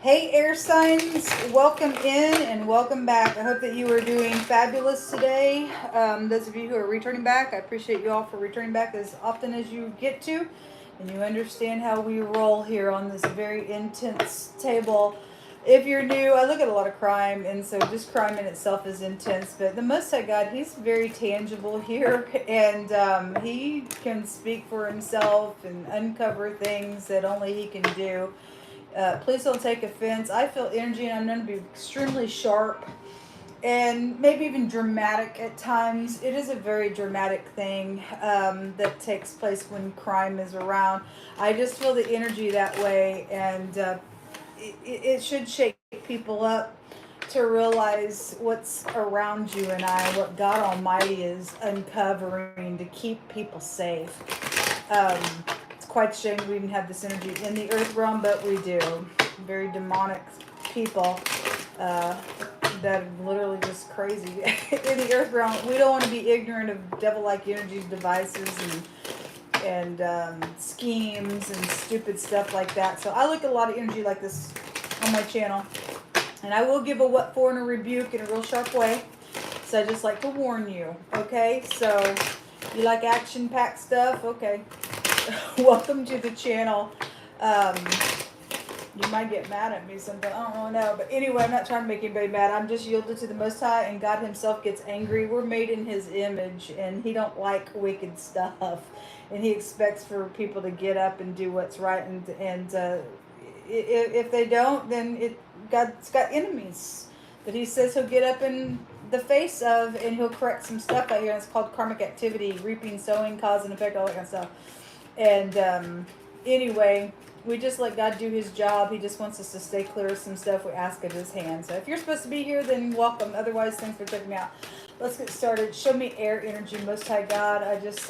Hey, air signs, welcome in and welcome back. I hope that you are doing fabulous today. Those of you who are returning back, I appreciate you all for returning back as often as you get to. And you understand how we roll here on this very intense table. If you're new, I look at a lot of crime, and so just crime in itself is intense. But the Most High God, He's very tangible here, and He can speak for Himself and uncover things that only He can do. Please don't take offense. I feel energy and I'm going to be extremely sharp and maybe even dramatic at times. It is a very dramatic thing that takes place when crime is around. I just feel the energy that way, and it should shake people up to realize what's around you and I, what God Almighty is uncovering to keep people safe. Um, it's quite a shame we even have this energy in the earth realm, but we do. Very demonic people that are literally just crazy in the earth realm. We don't want to be ignorant of devil-like energies, devices, and schemes and stupid stuff like that. So I look at a lot of energy like this on my channel, and I will give a what for and a rebuke in a real sharp way. So I just like to warn you, okay? So you like action-packed stuff? Okay. Welcome to the channel. You might get mad at me sometime. I don't know. But anyway, I'm not trying to make anybody mad. I'm just yielded to the Most High, and God Himself gets angry. We're made in His image, and He don't like wicked stuff. And He expects for people to get up and do what's right. And if they don't, then God's got enemies that He says He'll get up in the face of, and He'll correct some stuff out here. And it's called karmic activity, reaping, sowing, cause and effect, all that kind of stuff. And anyway, we just let God do His job. He just wants us to stay clear of some stuff we ask of His hand. So if you're supposed to be here, then welcome. Otherwise, thanks for checking me out. Let's get started. Show me air energy, Most High God. I just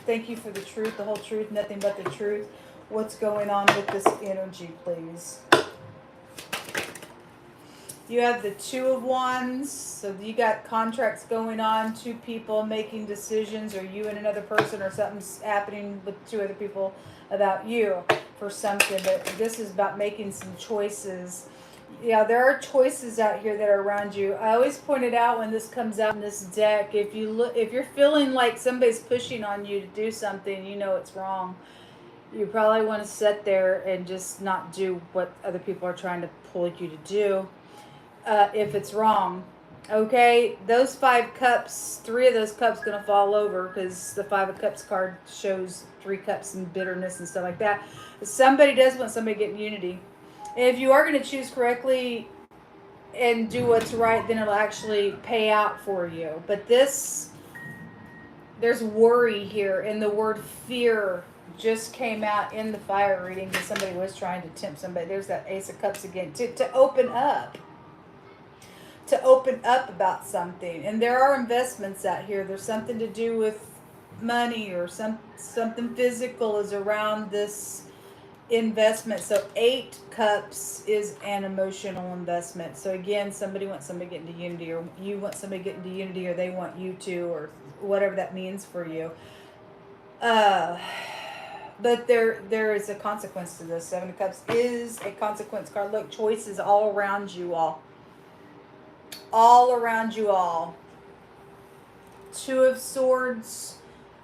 thank You for the truth, the whole truth, nothing but the truth. What's going on with this energy, please? You have the Two of Wands, so you got contracts going on, two people making decisions, or you and another person, or something's happening with two other people about you for something. But this is about making some choices. Yeah, there are choices out here that are around you. I always point it out when this comes out in this deck. If you're feeling like somebody's pushing on you to do something, you know it's wrong. You probably want to sit there and just not do what other people are trying to pull you to do. If it's wrong. Okay, those 5 cups, 3 of those cups going to fall over because the 5 of Cups card shows 3 cups and bitterness and stuff like that. Somebody does want somebody to get in unity. And if you are going to choose correctly and do what's right, then it'll actually pay out for you. But there's worry here, and the word fear just came out in the fire reading because somebody was trying to tempt somebody. There's that Ace of Cups again. To open up. To open up about something. And there are investments out here. There's something to do with money, or something physical is around this investment. So 8 cups is an emotional investment. So again, somebody wants somebody to get into unity, or you want somebody to get into unity, or they want you to, or whatever that means for you. But there is a consequence to this. 7 of Cups is a consequence card. Look, choices all around you all. All around you all. 2 of Swords,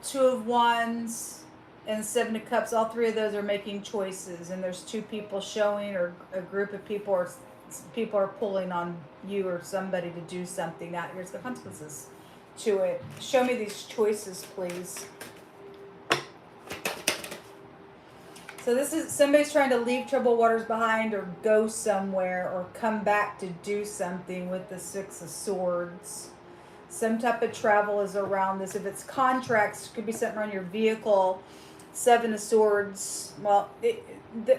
2 of Wands, and 7 of Cups. All 3 of those are making choices, and there's 2 people showing, or a group of people, or people are pulling on you or somebody to do something. Now here's the consequences to it. Show me these choices, please. So this is somebody's trying to leave troubled waters behind, or go somewhere, or come back to do something with the 6 of Swords. Some type of travel is around this. If it's contracts, it could be something on your vehicle. 7 of Swords. Well,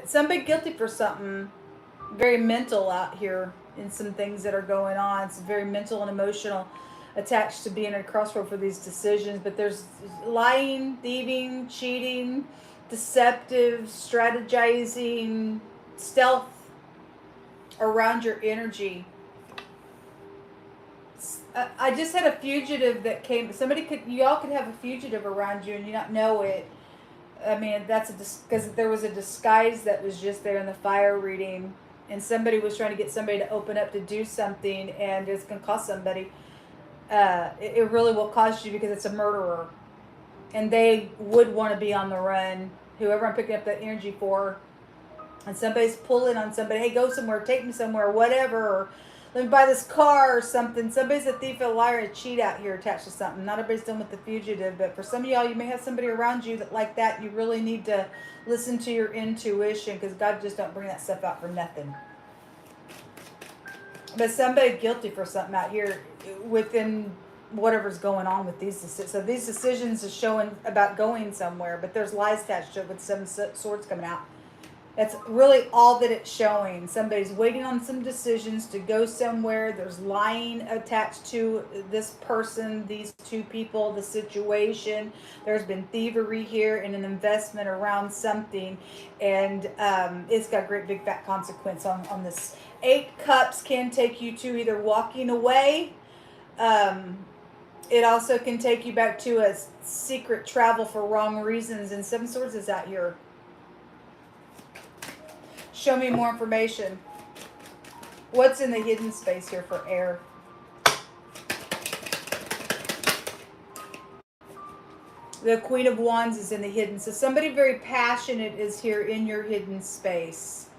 somebody guilty for something very mental out here in some things that are going on. It's very mental and emotional, attached to being at a crossroad for these decisions. But there's lying, thieving, cheating, deceptive, strategizing, stealth around your energy. I just had a fugitive that came. Y'all could have a fugitive around you and you not know it. I mean, that's because there was a disguise that was just there in the fire reading, and somebody was trying to get somebody to open up to do something, and it's going to cost somebody. It really will cost you, because it's a murderer, and they would want to be on the run. Whoever I'm picking up that energy for, and somebody's pulling on somebody, hey, go somewhere, take me somewhere, whatever, or let me buy this car or something. Somebody's a thief, a liar, a cheat out here attached to something. Not everybody's done with the fugitive, but for some of y'all, you may have somebody around you that like that. You really need to listen to your intuition, because God just don't bring that stuff out for nothing. But somebody guilty for something out here within whatever's going on with these decisions. So these decisions is showing about going somewhere, but there's lies attached to it with 7 swords coming out. That's really all that it's showing. Somebody's waiting on some decisions to go somewhere. There's lying attached to this person, these two people, the situation. There's been thievery here and an investment around something. And it's got great big fat consequence on this. 8 cups can take you to either walking away. It also can take you back to a secret travel for wrong reasons. And 7 swords is out here. Show me more information. What's in the hidden space here for air? The Queen of Wands is in the hidden. So somebody very passionate is here in your hidden space.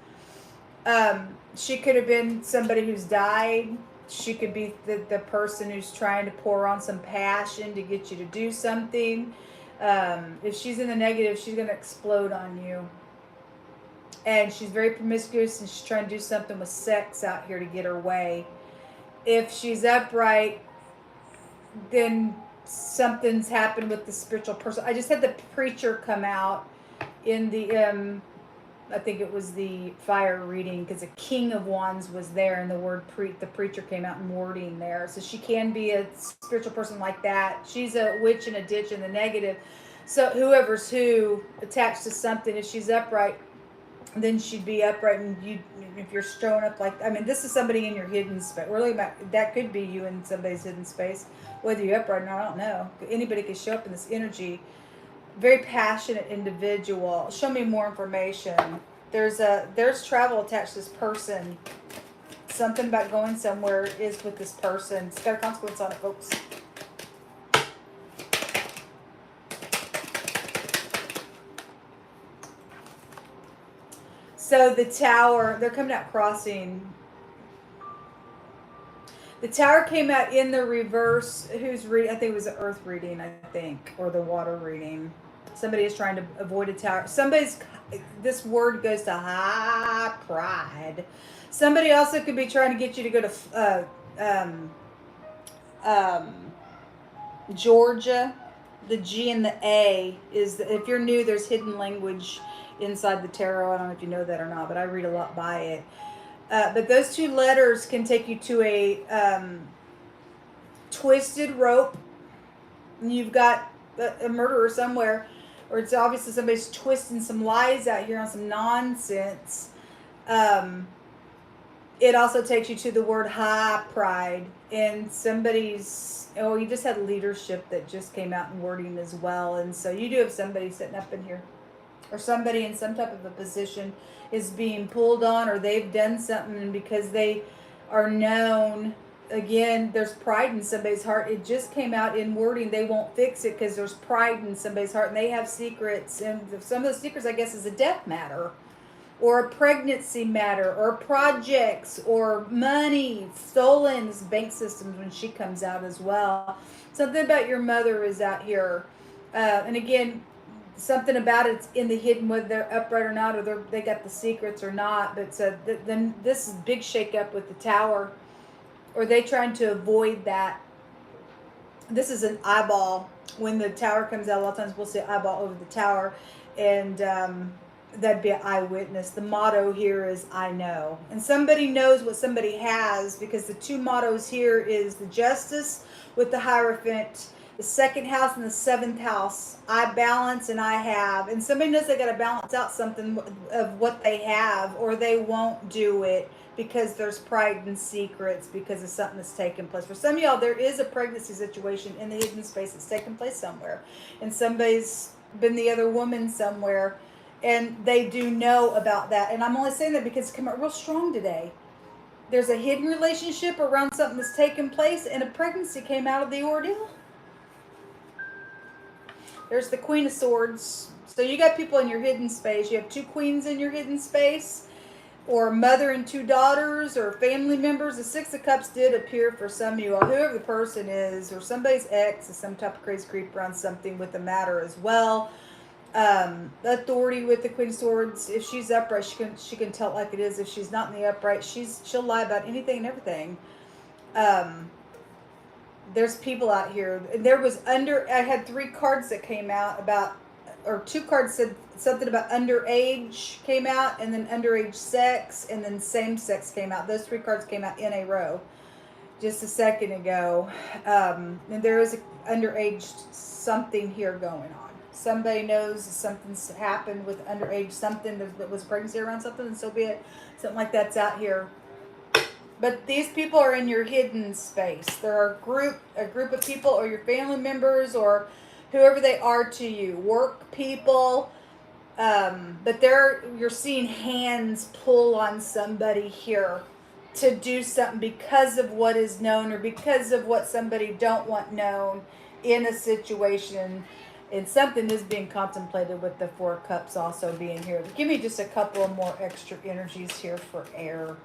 She could have been somebody who's died. She could be the person who's trying to pour on some passion to get you to do something. If she's in the negative, she's going to explode on you. And she's very promiscuous, and she's trying to do something with sex out here to get her way. If she's upright, then something's happened with the spiritual person. I just had the preacher come out in the, I think it was the fire reading, because the King of Wands was there, and the word the preacher came out in wording there. So she can be a spiritual person like that. She's a witch in a ditch in the negative. So whoever's who attached to something, if she's upright, then she'd be upright, and you, if you're showing up like, I mean, this is somebody in your hidden space. Really, that could be you in somebody's hidden space. Whether you're upright or not, I don't know. Anybody could show up in this energy. Very passionate individual. Show me more information. There's travel attached to this person. Something about going somewhere is with this person. It's got a consequence on it, folks. So the Tower, they're coming out crossing. The Tower came out in the reverse. Who's reading? I think it was the Earth reading, I think, or the water reading. Somebody is trying to avoid a Tower. This word goes to high pride. Somebody also could be trying to get you to go to Georgia. The G and the A is, if you're new, there's hidden language inside the tarot. I don't know if you know that or not, but I read a lot by it. But those 2 letters can take you to a twisted rope. You've got a murderer somewhere, or it's obviously somebody's twisting some lies out here on some nonsense. It also takes you to the word high pride, and somebody's, you just had leadership that just came out in wording as well. And so you do have somebody sitting up in here, or somebody in some type of a position is being pulled on, or they've done something, and because they are known, again, there's pride in somebody's heart. It just came out in wording. They won't fix it because there's pride in somebody's heart, and they have secrets. And some of the secrets, I guess, is a death matter, or a pregnancy matter, or projects, or money stolen, bank systems when she comes out as well. Something about your mother is out here. And again, something about it's in the hidden, whether they're upright or not, or they got the secrets or not. But so then this is big shake up with the Tower, or they trying to avoid that. This is an eyeball. When the Tower comes out, a lot of times we'll see an eyeball over the Tower, and that'd be an eyewitness. The motto here is I know, and somebody knows what somebody has, because the 2 mottos here is the Justice with the Hierophant, the 2nd house and the 7th house. I balance and I have. And somebody knows they got to balance out something of what they have, or they won't do it because there's pride and secrets because of something that's taken place. For some of y'all, there is a pregnancy situation in the hidden space that's taken place somewhere. And somebody's been the other woman somewhere. And they do know about that. And I'm only saying that because it's come out real strong today. There's a hidden relationship around something that's taken place, and a pregnancy came out of the ordeal. There's the Queen of Swords. So you got people in your hidden space. You have two queens in your hidden space, or mother and two daughters, or family members. The Six of Cups did appear for some of you all. Whoever the person is, or somebody's ex is some type of crazy creep around something with the matter as well. Authority with the Queen of Swords. If she's upright, she can tell it like it is. If she's not in the upright, she'll lie about anything and everything. There's people out here. I had 3 cards that came out about, or 2 cards said something about underage came out, and then underage sex, and then same sex came out. Those 3 cards came out in a row just a second ago. And there is underage something here going on. Somebody knows something's happened with underage something that was pregnancy around something, and so be it. Something like that's out here. But these people are in your hidden space. They're a group of people, or your family members, or whoever they are to you. Work people. But you're seeing hands pull on somebody here to do something because of what is known, or because of what somebody don't want known in a situation. And something is being contemplated with the 4 of Cups also being here. Give me just a couple of more extra energies here for air.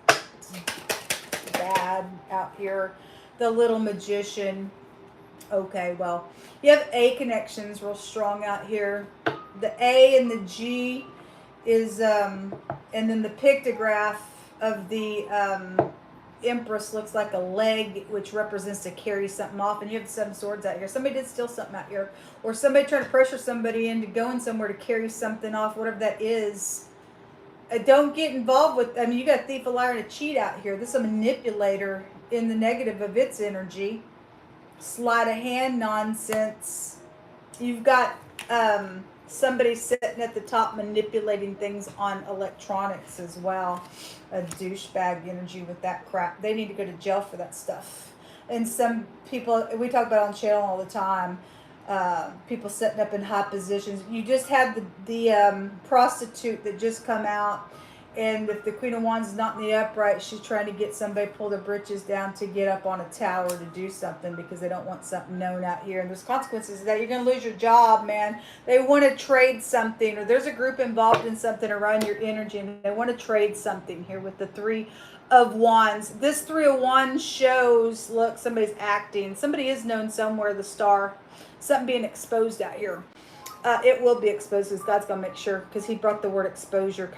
It's bad out here. The Little Magician. Okay, well, you have A connections real strong out here. The A and the G is, and then the pictograph of the Empress looks like a leg, which represents to carry something off. And you have the 7 swords out here. Somebody did steal something out here, or somebody trying to pressure somebody into going somewhere to carry something off, whatever that is. Don't get involved with, you got a thief, a liar, and a cheat out here. This is a manipulator in the negative of its energy. Sleight of hand nonsense. You've got somebody sitting at the top manipulating things on electronics as well. A douchebag energy with that crap. They need to go to jail for that stuff. And some people, we talk about on the channel all the time, people setting up in high positions. You just had the prostitute that just come out, and if the Queen of Wands is not in the upright, she's trying to get somebody to pull their britches down to get up on a tower to do something because they don't want something known out here. And there's consequences to that. You're going to lose your job, man. They want to trade something, or there's a group involved in something around your energy, and they want to trade something here with the 3 of Wands. This 3 of Wands shows, look, somebody's acting. Somebody is known somewhere, the star. Something being exposed out here. It will be exposed because God's going to make sure, because he brought the word exposure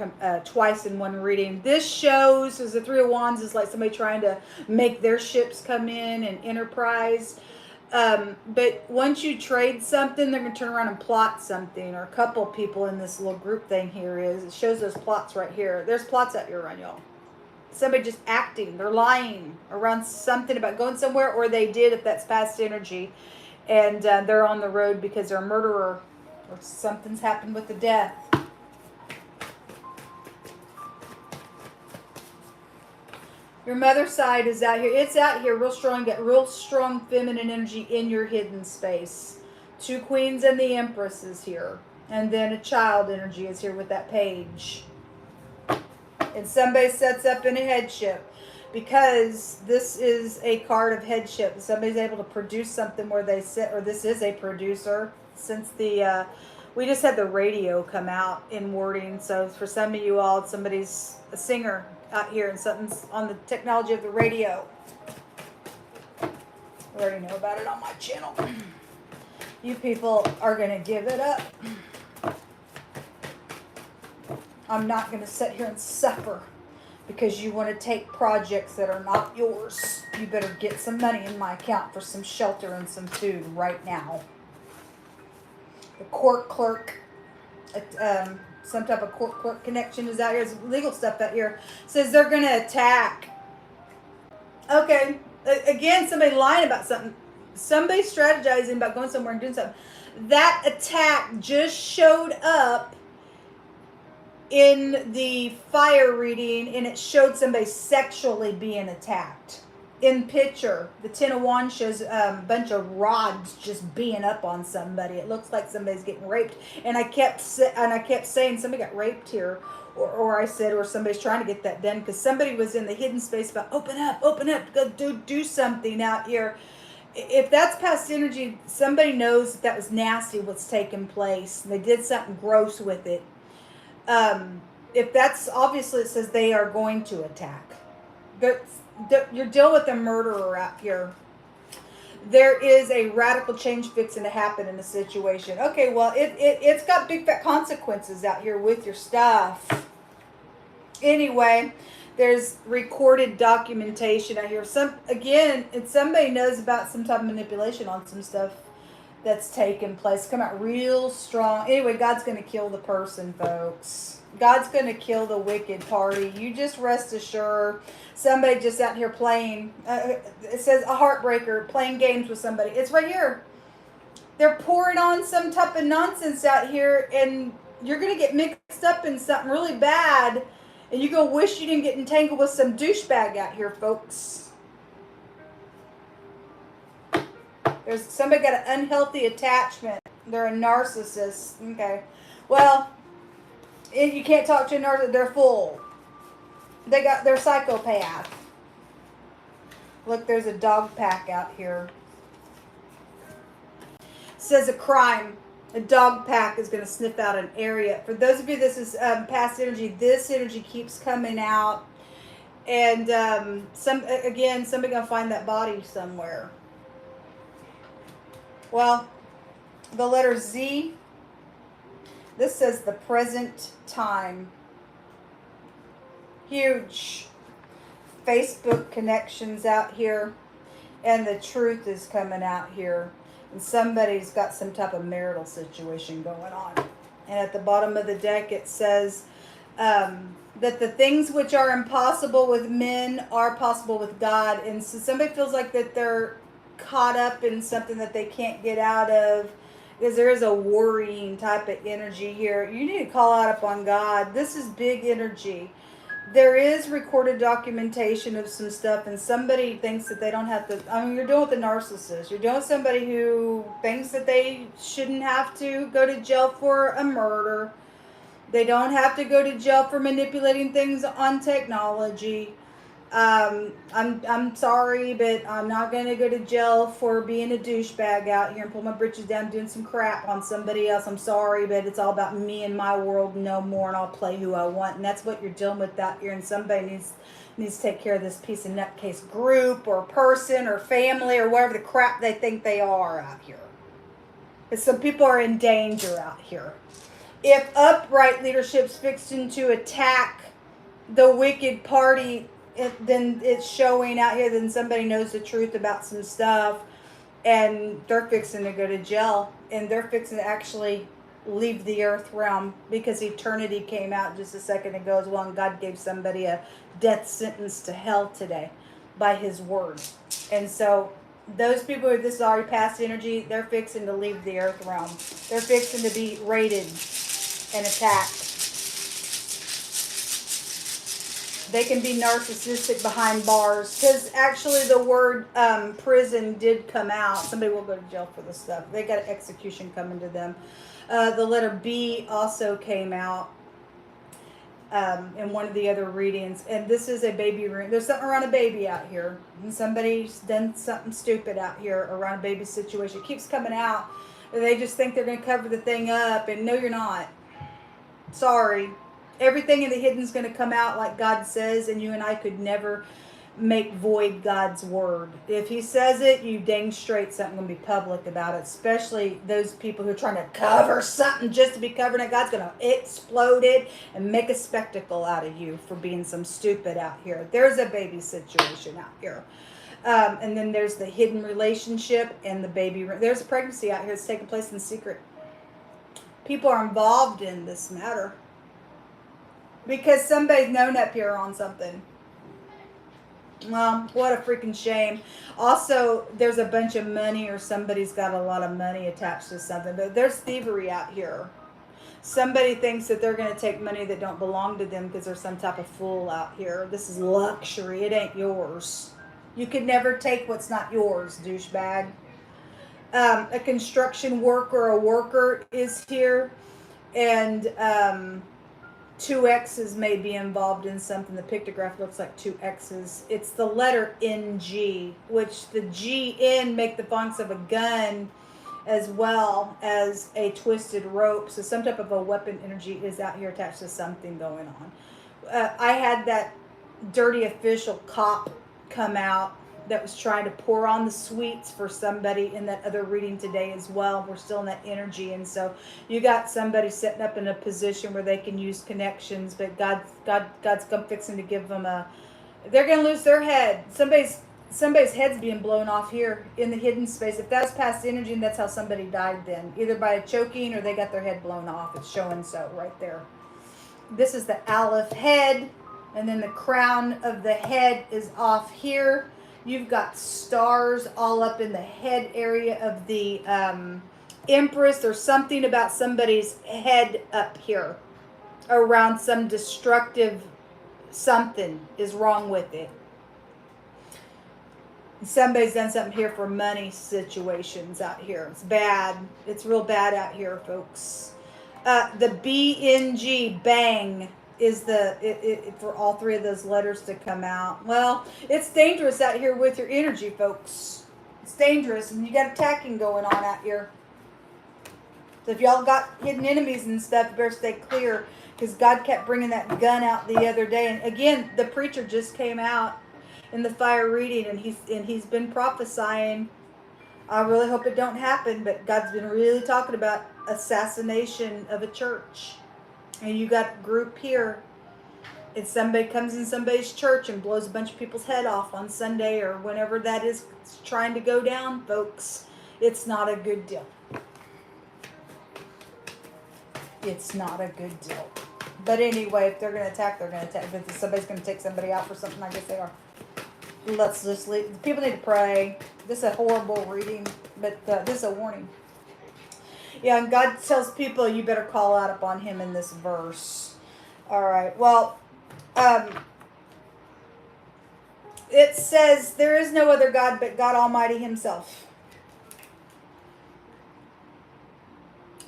twice in one reading. This shows, as the 3 of Wands is like somebody trying to make their ships come in and enterprise. But once you trade something, they're going to turn around and plot something, or a couple of people in this little group thing here is. It shows those plots right here. There's plots out here around y'all. Somebody just acting. They're lying around something about going somewhere, or they did if that's past energy. And they're on the road because they're a murderer, or something's happened with the death. Your mother side is out here. It's out here real strong. Got real strong feminine energy in your hidden space. 2 queens and the Empress is here. And then a child energy is here with that page. And somebody sets up in a headship, because this is a card of headship. Somebody's able to produce something where they sit, or this is a producer, since the we just had the radio come out in wording. So for some of you all, somebody's a singer out here, and something's on the technology of the radio. I already know about it on my channel. You people are going to give it up. I'm not going to sit here and suffer because you want to take projects that are not yours. You better get some money in my account for some shelter and some food right now. The court clerk, some type of court clerk connection is out here. There's legal stuff out here. Says they're going to attack. Okay. Again, somebody lying about something. Somebody strategizing about going somewhere and doing something. That attack just showed up in the fire reading, and it showed somebody sexually being attacked. In picture, the Ten of Wands shows a bunch of rods just being up on somebody. It looks like somebody's getting raped. And I kept saying somebody got raped here, or I said, or somebody's trying to get that done, because somebody was in the hidden space about open up, go do something out here. If that's past energy, somebody knows that was nasty what's taking place. They did something gross with it. If that's, obviously it says they are going to attack. You're dealing with a murderer out here. There is a radical change fixing to happen in the situation. Okay, well, it's got big fat consequences out here with your stuff. Anyway, there's recorded documentation out here. And somebody knows about some type of manipulation on some stuff that's taken place. Come out real strong. Anyway, God's going to kill the person, folks. God's going to kill the wicked party. You just rest assured. Somebody just out here playing. It says a heartbreaker, playing games with somebody. It's right here. They're pouring on some type of nonsense out here, and you're going to get mixed up in something really bad, and you're going to wish you didn't get entangled with some douchebag out here, folks. There's somebody got an unhealthy attachment. They're a narcissist. Okay. Well, if you can't talk to a narcissist, they're full. They're psychopath. Look, there's a dog pack out here. It says a crime. A dog pack is going to sniff out an area. For those of you, this is past energy. This energy keeps coming out. And somebody going to find that body somewhere. Well, the letter Z. This says the present time. Huge Facebook connections out here, and the truth is coming out here, and somebody's got some type of marital situation going on. And at the bottom of the deck it says that the things which are impossible with men are possible with God. And so somebody feels like that they're caught up in something that they can't get out of, because there is a worrying type of energy here. You need to call out upon God. This is big energy. There is recorded documentation of some stuff, and somebody thinks that they don't have to. I mean, you're dealing with a narcissist. You're dealing with somebody who thinks that they shouldn't have to go to jail for a murder. They don't have to go to jail for manipulating things on technology. I'm sorry, but I'm not going to go to jail for being a douchebag out here and pull my britches down doing some crap on somebody else. I'm sorry, but it's all about me and my world no more, and I'll play who I want. And that's what you're dealing with out here, and somebody needs to take care of this piece of nutcase group or person or family or whatever the crap they think they are out here. Because some people are in danger out here. If upright leadership's fixing to attack the wicked party, then it's showing out here, then somebody knows the truth about some stuff, and they're fixing to go to jail, and they're fixing to actually leave the earth realm, because eternity came out just a second ago as well, and God gave somebody a death sentence to hell today by his word. And so those people with this already past energy, they're fixing to leave the earth realm. They're fixing to be raided and attacked. They can be narcissistic behind bars, because actually the word prison did come out. Somebody will go to jail for this stuff. They got an execution coming to them. The letter B also came out in one of the other readings. And this is a baby room. There's something around a baby out here. And somebody's done something stupid out here around a baby situation. It keeps coming out. They just think they're going to cover the thing up. And no, you're not. Sorry. Everything in the hidden is going to come out like God says, and you and I could never make void God's word. If he says it, you dang straight something going to be public about it, especially those people who are trying to cover something just to be covering it. God's going to explode it and make a spectacle out of you for being some stupid out here. There's a baby situation out here. And then there's the hidden relationship and the baby. There's a pregnancy out here that's taking place in secret. People are involved in this matter, because somebody's known up here on something. Well, what a freaking shame. Also, there's a bunch of money, or somebody's got a lot of money attached to something. But there's thievery out here. Somebody thinks that they're going to take money that don't belong to them because they're some type of fool out here. This is luxury. It ain't yours. You can never take what's not yours, douchebag. A construction worker, a worker is here, and two X's may be involved in something. The pictograph looks like two X's. It's the letter NG, which the GN make the fonts of a gun as well as a twisted rope. So some type of a weapon energy is out here attached to something going on. I had that dirty official cop come out that was trying to pour on the sweets for somebody in that other reading today as well. We're still in that energy, and so you got somebody setting up in a position where they can use connections, but God's come fixing to give them a. They're gonna lose their head. Somebody's head's being blown off here in the hidden space. If that's past energy, and that's how somebody died, then either by a choking or they got their head blown off. It's showing so right there. This is the Aleph head, and then the crown of the head is off here. You've got stars all up in the head area of the Empress. There's something about somebody's head up here around some destructive something is wrong with it. Somebody's done something here for money situations out here. It's bad. It's real bad out here, folks. The BNG, bang, is the for all three of those letters to come out. Well, it's dangerous out here with your energy, folks. It's dangerous, and you got attacking going on out here. So if y'all got hidden enemies and stuff, you better stay clear, because God kept bringing that gun out the other day. And again, the preacher just came out in the fire reading, and he's been prophesying. I really hope it don't happen, but God's been really talking about assassination of a church. And you got a group here, and somebody comes in somebody's church and blows a bunch of people's head off on Sunday or whenever that is trying to go down, folks. It's not a good deal. It's not a good deal. But anyway, if they're going to attack, they're going to attack. If somebody's going to take somebody out for something, I guess they are. Let's just leave. People need to pray. This is a horrible reading, but this is a warning. Yeah, and God tells people you better call out upon him in this verse. All right. Well, it says there is no other God but God Almighty himself.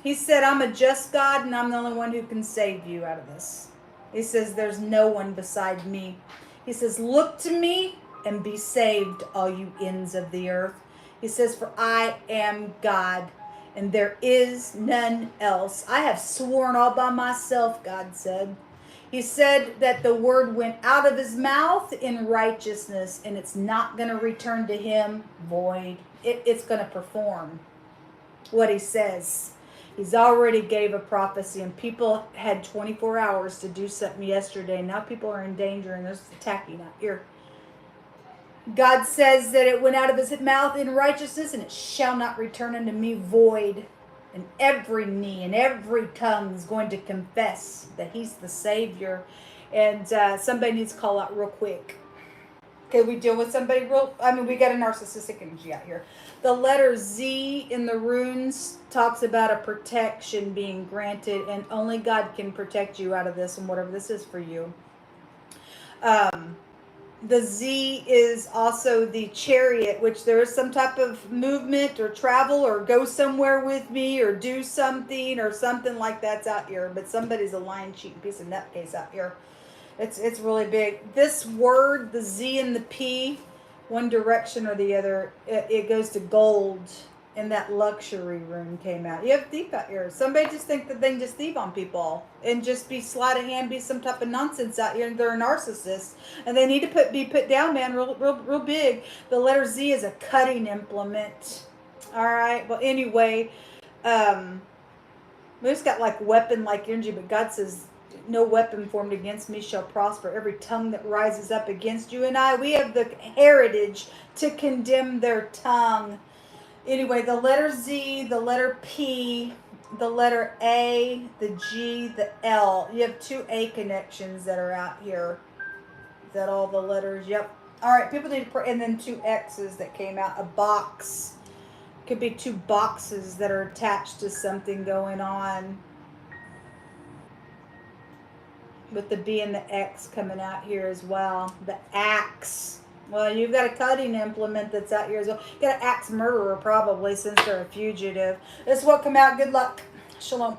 He said, I'm a just God, and I'm the only one who can save you out of this. He says, there's no one beside me. He says, look to me and be saved, all you ends of the earth. He says, for I am God, and there is none else. I have sworn all by myself, God said. He said that the word went out of his mouth in righteousness, and it's not going to return to him void. It's going to perform what he says. He's already gave a prophecy, and people had 24 hours to do something yesterday. Now people are in danger, and there's attacking out here. God says that it went out of his mouth in righteousness, and it shall not return unto me void. And every knee and every tongue is going to confess that he's the Savior. And somebody needs to call out real quick. Okay, we deal with somebody we got a narcissistic energy out here. The letter Z in the runes talks about a protection being granted, and only God can protect you out of this and whatever this is for you. The Z is also the chariot, which there is some type of movement or travel or go somewhere with me or do something or something like that's out here. But somebody's a lying, cheating piece of nutcase out here. It's really big. This word, the Z and the P, one direction or the other, it goes to gold. And that luxury rune came out. You have thief out here. Somebody just think that they can just thief on people and just be sleight of hand, be some type of nonsense out here. And they're a narcissist, and they need to be put down, man, real big. The letter Z is a cutting implement. All right. Well, anyway, we just got like weapon-like energy, but God says, no weapon formed against me shall prosper. Every tongue that rises up against you and I, we have the heritage to condemn their tongue. Anyway, the letter Z, the letter P, the letter A, the G, the L. You have two A connections that are out here. Is that all the letters? Yep. All right, people need to pray. And then two X's that came out. A box. Could be two boxes that are attached to something going on. With the B and the X coming out here as well. The axe. Well, you've got a cutting implement that's out here as well. You got an axe murderer probably since they're a fugitive. This will come out. Good luck. Shalom.